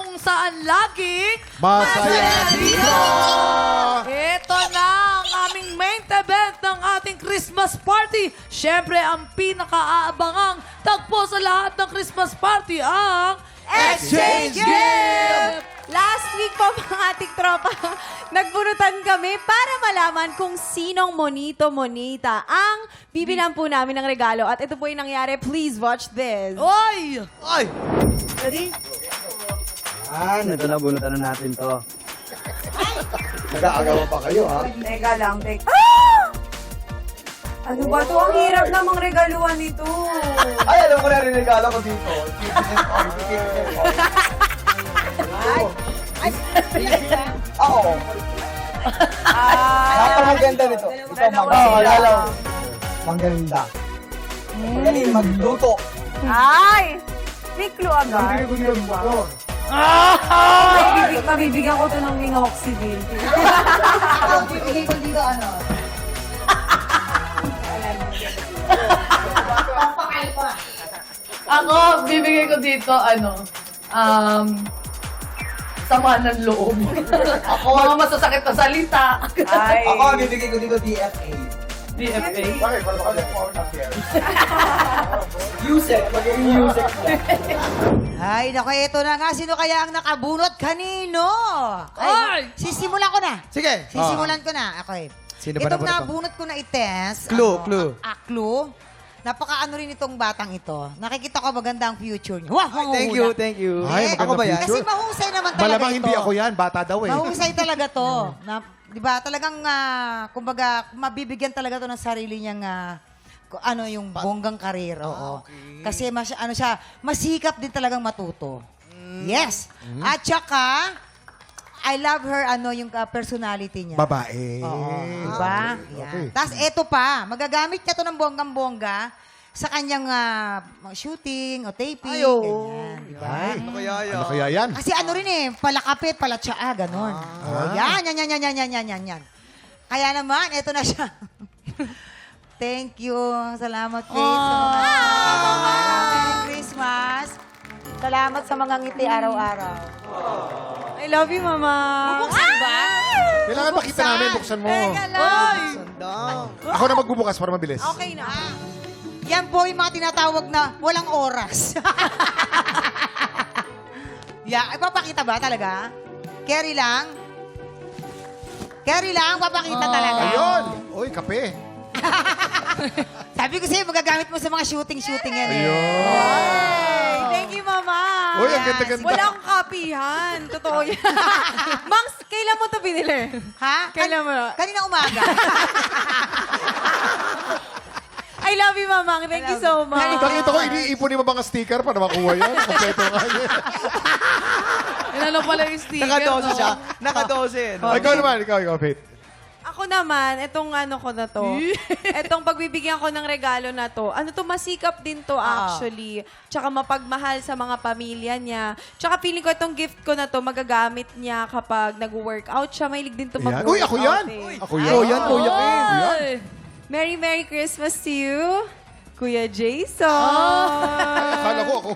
kung saan laging Masaya dito! Ito na ang aming main event ng ating Christmas party. Siyempre, ang pinaka-aabangang tagpo sa lahat ng Christmas party ang Exchange Gift! Last week po mga ating tropa, nagbunutan kami para malaman kung sinong monito-monita ang bibilan po namin ng regalo. At ito po yung nangyari. Please watch this. Oy! Ay! Ready? Ito na, bunutan na natin to. Nag-aagawa pa kayo, ha? Teka lang, teka. Ah! Ano ba to? Ang hirap namang regaluhan nito. Ay, alam ko na rin regalo ko dito. Oo. Napakaganda nito. Ito, maganda. Maganda. Magaling magluto. Ay! May clue agad. Mabibigyan ko to ng minoxidil. Bibigay ko dito, ano? Ako, bibigay ko dito, sama ng loob. Mga masasakit na salita. Ay. Ako, bibigay ko dito DFA. DFA. Bakit? Paano ka na-format yan? Music. Magiging music. Ay, naku, ito na nga. Sino kaya ang nakabunot? Kanino? Ay! Sisimulan ko na. Sige. Sisimulan ko na. Okay. Sino ba Itong nabunot mo? nabunot ko na ites. Clue. Clue. Napaka-ano rin itong batang ito. Nakikita ko maganda ang future niya. Wow, Thank you, thank you. Ay, maganda Ako ba yan? Kasi mahusay naman talaga Malamang ito. hindi ako yan. Bata daw eh. Mahusay talaga to. Na, 'di ba? Talagang kumbaga mabibigyan talaga to ng sarili niyang ano yung bonggang karir. Oo. Kasi ano siya, masikap din talagang matuto. Yes. At saka I love her yung personality niya. Babae. Oo. Diba? Okay. Tapos eto pa, magagamit niya to ng bonggang-bongga sa kanyang shooting o taping. Ay, oo. Ganyan, diba? Ay, Ano kaya yan? ano kaya yan? Kasi ano rin palakapit, palatsaa, ganon. Yan. Kaya naman, eto na siya. Thank you. Salamat, Faith. Merry Christmas. Salamat sa mga ngiti araw-araw. I love you, Mama. Bubuksan ba? Kailangan makita namin. Buksan mo. Teka lang. Ako na magbubukas para mabilis. Okay na. Yan po yung mga tinatawag na walang oras. Ipapakita ba talaga? Carry lang? Carry lang, papakita talaga. Ayun. Uy, kape. Sabi ko sa'yo, magagamit mo sa mga shooting yan eh. Ayun. Ay, thank you, Mama. Uy, ang ganda-ganda. Walang kapihan. Totoo yan. Mangs, kailan mo ito binili? Ha? Kailan mo? Kanina umaga. I love you, Mamang. Thank you so much. Nakita ko, iniipon yung mga sticker para makuha yan. Kompleto nga yan. Ano pala yung sticker, Nakadose no? siya. Nakadose. No? Ikaw naman, ikaw, Faith. Ako naman, itong ano ko na to, itong pagbibigyan ko ng regalo na to, masikap din to actually. Tsaka mapagmahal sa mga pamilya niya. Tsaka feeling ko itong gift ko na to, magagamit niya kapag nag-workout siya. Mahilig din to Yan. mag-workout. Uy, ako yan. eh. Ako yan. Oh, yan, Kuya Kim. Ay! Merry Christmas to you, Kuya Jason. Akala ko ako.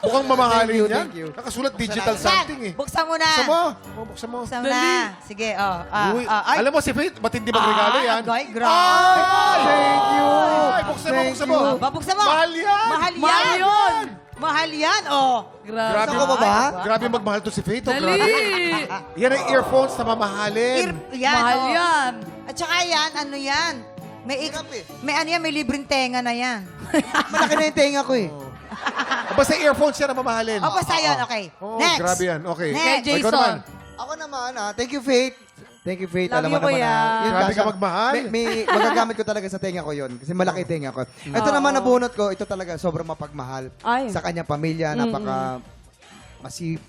Mukhang mamahalin yan. Thank you. Nakasulat digital something eh. Buksan mo na. Buksan mo. Buksan mo. Buksan mo na. Sige, Uy, ay. alam mo si Faith, matindi magregalo yan. Ay, grabe. Thank you. Ay, buksan mo, buksan mo. Buksan mo. Mahal yan. Mahal yan. Mahal yun! Mahal yan, oh. Grabe. Gusto ko ba ba? Grabe magmahal to si Faith. Oh, Dali! grabe. Yan ang earphones na mamahalin. Yan, Mahal oh. yan. At saka yan, ano yan? May libreng tenga na yan. Malaki na yung tenga ko eh. Basta earphones yan na mamahalin. O, basta yan, okay. Oo, Next. grabe yan. Okay. Next. Kay Ikaw Jason. naman. Ako naman, thank you, Faith. Thank you, Faith. Love Alam mo you, naman Kuya. yun Grabe kasi ka magmahal. May magagamit ko talaga sa tenga ko yun. Kasi malaki tenga ko. Ito naman nabunot ko, ito talaga sobrang mapagmahal. Ay. Sa kanyang pamilya, napaka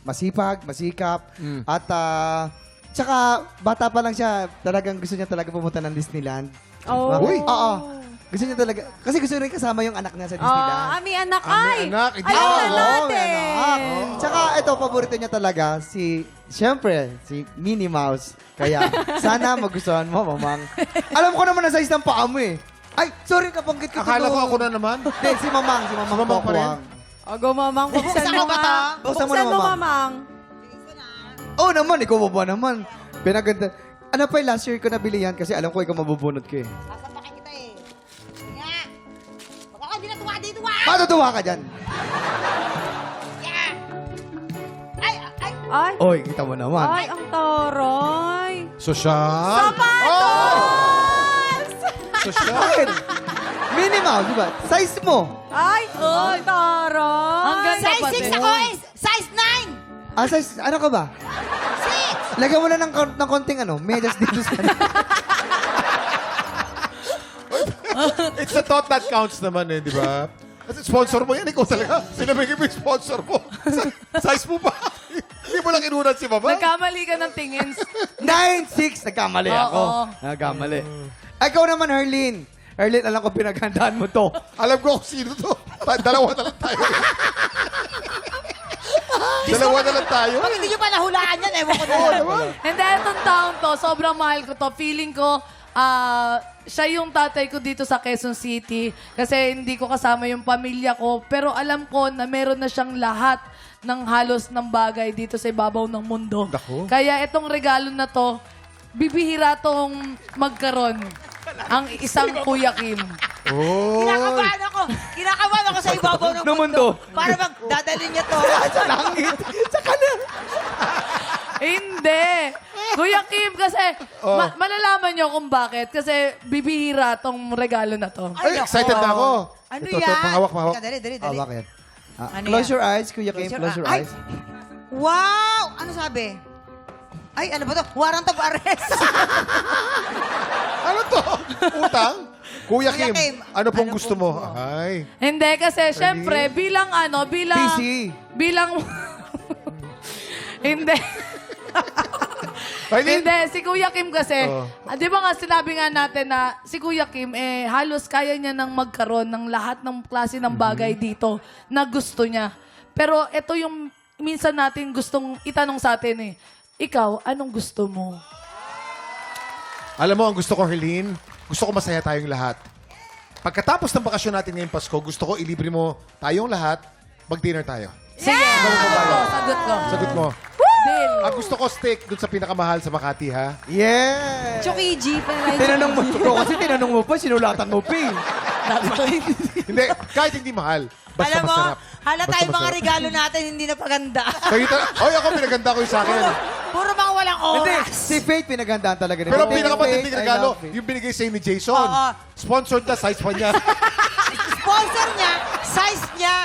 masipag, masikap. At tsaka bata pa lang siya, talagang gusto niya talaga pumunta ng Disneyland. Oh. Uy. Oo. Gusto niya talaga. Kasi gusto rin kasama yung anak niya sa Disneyland. May anak. Ah, may Ay! anak. Hindi Ayaw ako. na Oo, natin. may anak. Tsaka ito, paborito niya talaga, siyempre, si Minnie Mouse. Kaya, sana magustuhan mo, Mamang. Alam ko naman na size ng paa mo eh. Ay, sorry, nabanggit ko Akala ko to. ako na naman. Hindi, si Mamang Si Mamang pa rin? Pokwang. Ogo, mamang. Buksan Buksan mo ko ba nga. to? Buksan mo na, Mamang. mamang. Oo naman, ikaw ba naman? Pinaganda. Ano pa yung last year ko nabili yan kasi alam ko ikaw mabubunot ko eh. Sasapakin kita eh. Sige nga. Baka ka, di na tuwa dito, ah! Matutuwa ka dyan. Yeah! Ay, ay! Ay, Oy, kita mo naman. ay, ang toroy. Sosyal. Sapatos! Sosyal. Bakit? Minimal, di ba? Size mo. Ay, ang toroy. Ang ganda Size pati. 6 ako eh! Size 9! Size, ano ka ba? 6! Lagyan mo na ng konting medyas dito sa... It's the thought that counts naman eh, di ba? Kasi sponsor mo yan, ikaw talaga. Sinabigay mo yung sponsor mo. Size mo ba? Hindi mo lang inunan si Mama. Nagkamali ka ng tingin. 9'6". Nagkamali ako. Oo. Nagkamali. Ikaw naman, Herlin. Herlin, alam ko pinaghandaan mo to. Alam ko kung sino to. Dalawa na lang tayo. Dalawa na lang tayo. Pag hindi nyo pa nahulaan yan, ewan ko na yan. Hindi, itong taong to, sobrang mahal ko to. Feeling ko, siya yung tatay ko dito sa Quezon City. Kasi hindi ko kasama yung pamilya ko. Pero alam ko na meron na siyang lahat ng halos ng bagay dito sa ibabaw ng mundo. Naku. Kaya itong regalo na to, bibihira tong magkaroon. Ang isang Kuya Kim. Oh. Kinakabahan ako sa ibabaw ng Ng mundo. mundo. Para magdadalhin niya to. Sa langit. Sa kanan. Hindi. Kuya Kim, kasi malalaman nyo kung bakit. Kasi bibihira tong regalo na to. Ay, excited na ako. Ano Ito, yan? pahawak, pahawak. Teka, dali. Hawak yan. Ano Close yan? your eyes, Kuya Kim. Close your Ay! eyes. Wow! Ano sabi? Ay, ano ba to? Warrant of arrest. Ano to? Utang? Kuya Kuya Kim, Kim, ano pong ano gusto po? mo? Ay. Hindi, kasi syempre, bilang Busy. bilang, hindi. Aileen? Hindi, si Kuya Kim kasi, Oh. di ba nga sinabi nga natin na si Kuya Kim, halos kaya niya nang magkaroon ng lahat ng klase ng bagay dito na gusto niya. Pero ito yung minsan natin gustong itanong sa atin ikaw, anong gusto mo? Alam mo, ang gusto ko, Herlin, gusto ko masaya tayong lahat. Pagkatapos ng bakasyon natin ngayong Pasko, gusto ko ilibre mo tayong lahat, mag-dinner tayo. Sige, sagot ko. Sagot mo. Deal. Ang gusto ko steak dun sa pinakamahal sa Makati, ha? Yeah! Chokiji pa na Tinanong mo ko kasi tinanong mo pa, sinulatan mo pa eh. Hindi, kahit hindi mahal. Basta Alam mo, masarap. hala Basta tayo mga masarap. regalo natin, hindi na paganda. Oy, ako pinaganda ko yung sa akin. Puro mga walang Hindi, oras. si Faith pinagandaan talaga nito. Pero Thank you, pinakamatinding Faith. I regalo, love it. yung binigay sa'yo ni Jason. Oo. Sponsored na, size pa niya. Sponsor niya, size niya.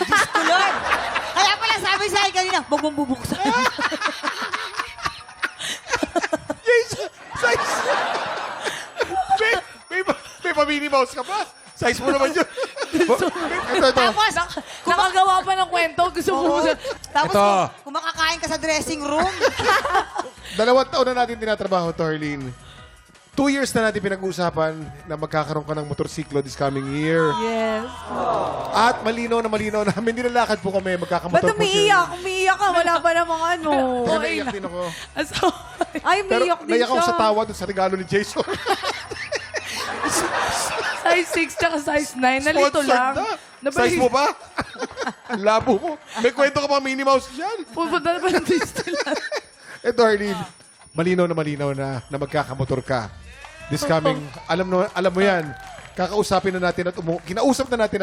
Diyos ko, Lord. Kaya pala sabi sa akin kanina, huwag mong bubuksan. Jason, size. May pa-Minnie Mouse ka pa. Size mo naman yun. Ito. Tapos, Nakagawa pa ng kwento, gusto mo. tapos Ito. kung makakain ka sa dressing room, 2 taon na natin tinatrabaho to, Herlin. 2 years na natin pinag-uusapan na magkakaroon ka ng motorsiklo this coming year. Yes. At malinaw na namin, nilalakad po kami, magkakamotor Ba't po umiiyak? Umiiyak ka, wala pa namang ano. Kaya naiyak din ako. So, Ay, Pero umiiyak din naiyak ako siya. sa tawa dun sa regalo ni Jason. size 6 tsaka size 9. Nalito Sponsored lang. na. Size mo ba? Ang labo mo. May kwento ka pa Minnie Mouse dyan. Pupunta na pa ng Disneyland. Ito, Herlin, malinaw na magkakamotor ka. This coming, alam mo yan, kinausap na natin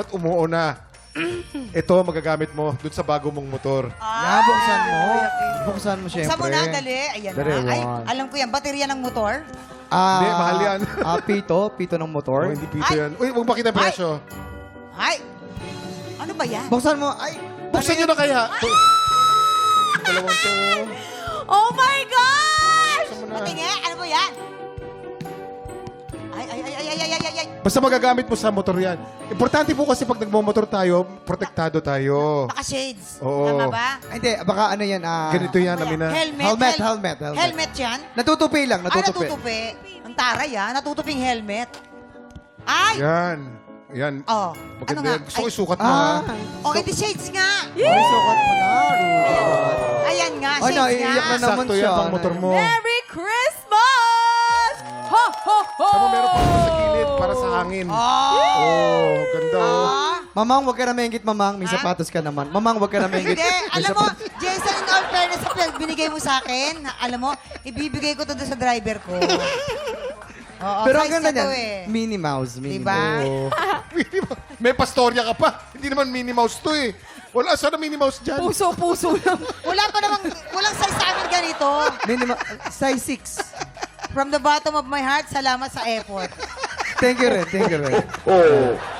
at umuo na. Ito, magagamit mo dun sa bago mong motor. Yeah, buksan mo. Buksan mo syempre. sa mo na, dali. Ayan Very na. Ay, well. alam ko yan, baterya ng motor. Hindi, mahal yan. Pito ng motor. Oh, hindi pito yan. Uy, huwag makita ang presyo. Ay, ano ba yan? Buksan mo. Ay, Buksan nyo na kaya. Dalawang to. Oh my gosh! Patingin, ano ba yan? Ay. Basta magagamit mo sa motor yan. Importante po kasi pag nagmamotor tayo, protektado tayo. Naka-shades. Oo. Tama ba? hindi, baka ano yan. Ganito yan, Amina. Helmet. Helmet. Helmet yan? Natutupi lang, natutupi. Natutupi. Ang taray natutuping helmet. Ay! Yan. Yan. Oh, Maganda ano nga? yan. Gusto ko Ay, isukat mo, ha? oh, edi shades nga. Ay, sukat mo na. Rude. Ayan nga, Ay, shades naiiyak nga. na naman Sakto siya. yan pang motor mo. Merry Christmas! Ho, ho, ho! Tama, meron pa sa gilid para sa hangin. Oh, ganda. Mamang, wag ka na maingit, Mamang. May sapatos ka naman. Mamang, wag ka na maingit. Hindi, alam mo, Jason, in all fairness, sa binigay mo sa akin, alam mo, ibibigay ko to doon sa driver ko. Oo, Pero ang size ganda niya niyan, to eh. Minnie Mouse. Minnie Diba? Mouse. Minnie Mouse. May pastorya ka pa. Hindi naman Minnie Mouse to eh. Wala, saan na Minnie Mouse dyan? Puso lang. Wala pa namang, walang size sa amin ganito. Minnie Mouse. Size 6. From the bottom of my heart, salamat sa effort. Thank you, Red. Thank you, Red.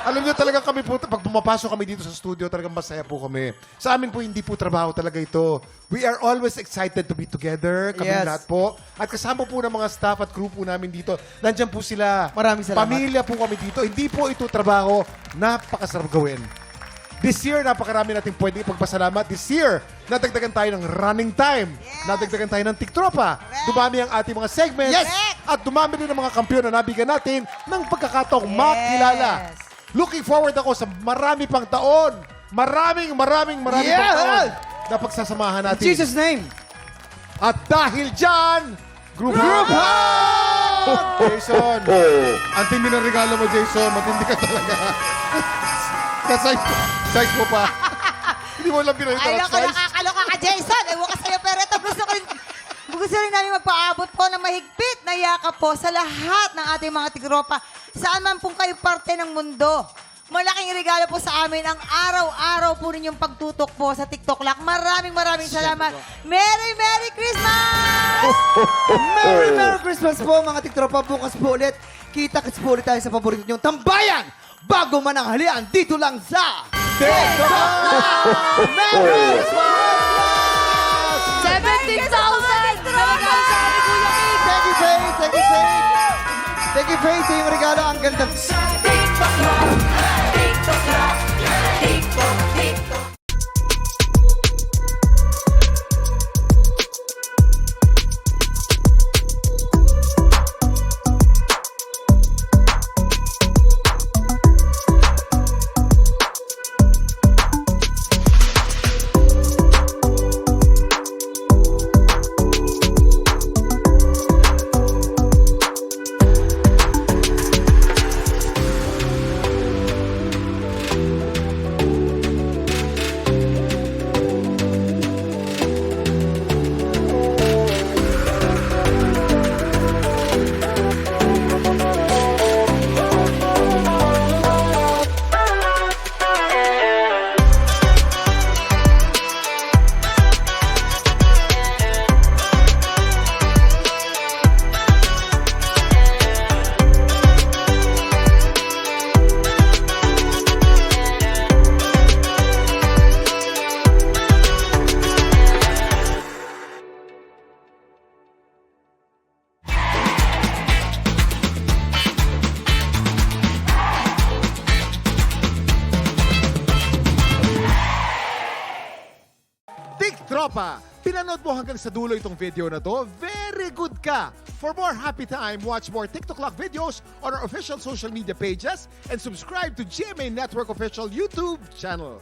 Alam niyo talaga kami po, pag pumapasok kami dito sa studio, talagang masaya po kami. Sa amin po, hindi po trabaho talaga ito. We are always excited to be together, kami Yes. lahat po. At kasama po ng mga staff at crew po namin dito. Nandyan po sila. Maraming salamat. Pamilya po kami dito. Hindi po ito trabaho. Napakasarap gawin. This year, napakarami natin pwede ipagpasalamat. This year, nadagdagan tayo ng running time. Nadagdagan tayo ng tiktropa. Dumami ang ating mga segments. Yes. At dumami din ang mga kampiyon na nabigyan natin ng pagkakataong makilala. Looking forward ako sa marami pang taon. Maraming pang taon na pagsasamahan In natin. Jesus' name. At dahil dyan, Group Hug! Jason, ang tindi ng regalo mo, Jason. Matindi ka talaga. Size mo pa. Hindi mo lang pinalita Ay, ng loko, size. nakakaloka ka, Jason. Ewan ka sa'yo, pero ito gusto rin namin magpaabot po ng mahigpit na yakap po sa lahat ng ating mga tigropa. Saan man po kayo parte ng mundo. Malaking regalo po sa amin ang araw-araw po ninyong pagtutok po sa TikTok Lock. Maraming salamat. Merry Christmas! Merry Christmas po, mga tiktropa. Bukas po ulit. Kita-kits po ulit tayo sa paborito niyong tambayan. Bago man ang halian, dito lang sa TikTok! Merry Christmas! 17,000! Regalo sa amin, Kuya Kid! Thank you, Faith. Thank you, Faith. Thank you, Faith, sa iyong regalo. Ang ganda. Tropa, pinanood mo hanggang sa dulo itong video na to? Very good ka! For more happy time, watch more TikTok Lock videos on our official social media pages and subscribe to GMA Network official YouTube channel.